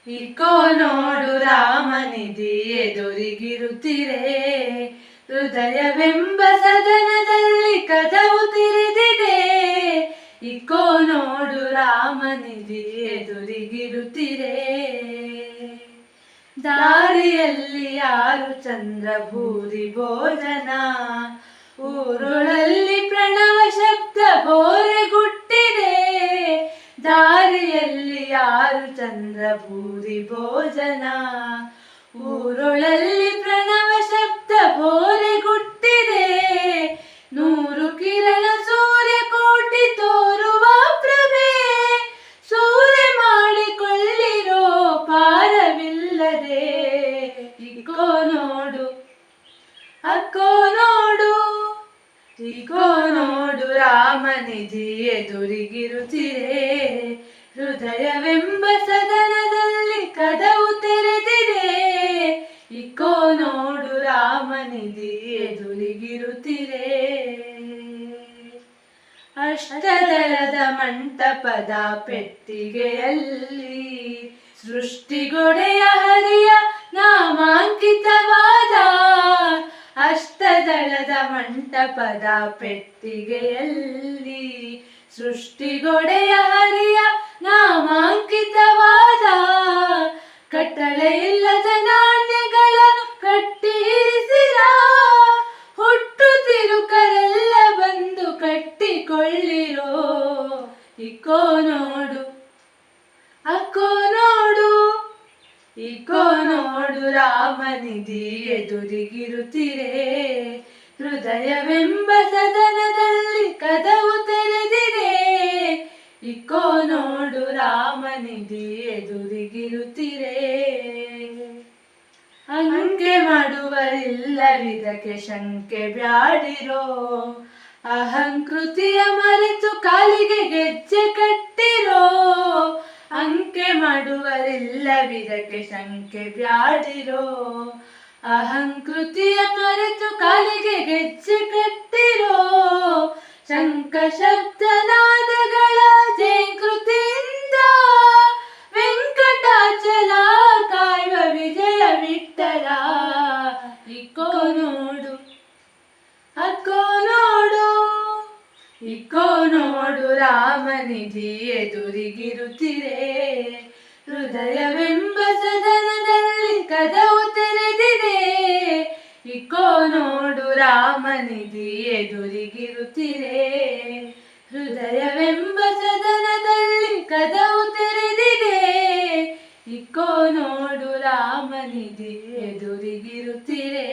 Eco ನೋಡು ರಾಮನಿಧಿ ಎದುರಿಗಿರುತ್ತಿರೆ. ಹೃದಯವೆಂಬ ಸದನದಲ್ಲಿ ಕದವು ತೆರೆದಿದೆ. ಇಕೋ ನೋಡು ರಾಮನಿಧಿ ಎದುರಿಗಿರುತ್ತಿರೆ. ದಾರಿಯಲ್ಲಿ ಯಾರು ಚಂದ್ರ ಭೂರಿ ಭೋಜನ, ಊರುಗಳಲ್ಲಿ ಪ್ರಣವ ಶಬ್ದ ಬೋರೆಗುಟ್ಟಿದೆ. ದಾರಿಯಲ್ಲಿ ಯಾರು ಚಂದ್ರ ಭೂರಿ ಭೋಜನ, ಊರೊಳಲ್ಲಿ ಪ್ರಣವ ಶಬ್ದ ಬೋರೆಗುಟ್ಟಿದೆ. ನೂರು ಕಿರಣ ಸೂರ್ಯ ಕೋಟಿ ತೋರುವ ಪ್ರಭೆ, ಸೂರ್ಯ ಮಾಡಿಕೊಳ್ಳಿರೋ ಪಾರವಿಲ್ಲದೆ. ಇಕೋ ನೋಡು ಅಕ್ಕೋ ನೋಡು, ಇಕೋ ನೋಡು ರಾಮನಿಧಿ ಎದುರಿಗಿರುತ್ತಿರೆ. ಹೃದಯವೆಂಬ ಸದನದಲ್ಲಿ ಕದವು ತೆರೆದಿದೆ. ಇಕೋ ನೋಡು ರಾಮನಿಧಿ ಎದುರಿಗಿರುತ್ತಿರೆ. ಅಷ್ಟದಳದ ಮಂಟಪದ ಪೆಟ್ಟಿಗೆಯಲ್ಲಿ ಸೃಷ್ಟಿಗೊಡೆಯ ಹರಿಯ ನಾಮಾಂಕಿತವಾದ. ಅಷ್ಟದಳದ ಮಂಟಪದ ಪೆಟ್ಟಿಗೆಯಲ್ಲಿ ಸೃಷ್ಟಿಗೊಡೆಯ ಹರಿಯ ನಾಮಾಂಕಿತವಾದ. ಕಟ್ಟಳೆ ಇಲ್ಲದ ನಾಣ್ಯಗಳನ್ನು ಕಟ್ಟಿ ಇರಿಸಿರ. ಹುಟ್ಟುತ್ತಿರುಕರೆಲ್ಲ ಬಂದು ಕಟ್ಟಿಕೊಳ್ಳಿರೋ. ಇಕೋ ನೋಡು ಅಕ್ಕೋ ನೋಡು, ಇಕೋ ನೋಡು ರಾಮನಿಧಿ ಎದುರಿಗಿರುತ್ತಿರೆ. ಹೃದಯವೆಂಬ ಸದನದಲ್ಲಿ ಕದವು ತೆರೆದಿದೆ. ಇಕೋ ನೋಡು ರಾಮನಿಧಿ ಎದುರಿಗಿರುತ್ತಿರೆ. ಅಂಕೆ ಮಾಡುವರಿಲ್ಲವಿದಕ್ಕೆ ಶಂಕೆ ಬ್ಯಾಡಿರೋ. ಅಹಂಕೃತಿಯ ಮರೆತು ಕಾಲಿಗೆ ಗೆಜ್ಜೆ ಕಟ್ಟಿರೋ. ಅಂಕೆ ಮಾಡುವರಿಲ್ಲವಿದಕ್ಕೆ ಶಂಕೆ ಬ್ಯಾಡಿರೋ. ಅಹಂಕೃತಿಯ ಮರೆತು ಕಾಲಿಗೆ ಗೆಜ್ಜೆ ಕಟ್ಟಿರೋ. ಶಂಕ ಶಬ್ದನಾದಗಳ ಜಯಂಕೃತಿಯಿಂದ ವೆಂಕಟಾಚಲ ಕಾಯುವ ವಿಜಯ ವಿಠಲ. ಇಕೋ ನೋಡು ಅಕ್ಕೋ ನೋಡು, ಇಕೋ ನೋಡು ರಾಮನಿಧಿ ಎದುರಿಗಿರುತ್ತಿರೆ. ಹೃದಯವೆಂಬ ಸದನದಲ್ಲಿ ಕದವು ತೆರೆದಿದೆ. ಇಕೋ ನೋಡು ರಾಮನಿಧಿ ಎದುರಿಗಿರುತ್ತಿರೆ. ಹೃದಯವೆಂಬ ಸದನದಲ್ಲಿ ಕದವು ತೆರೆದಿದೆ. ಇಕೋ ನೋಡು ರಾಮನಿಧಿ ಎದುರಿಗಿರುತ್ತಿರೆ.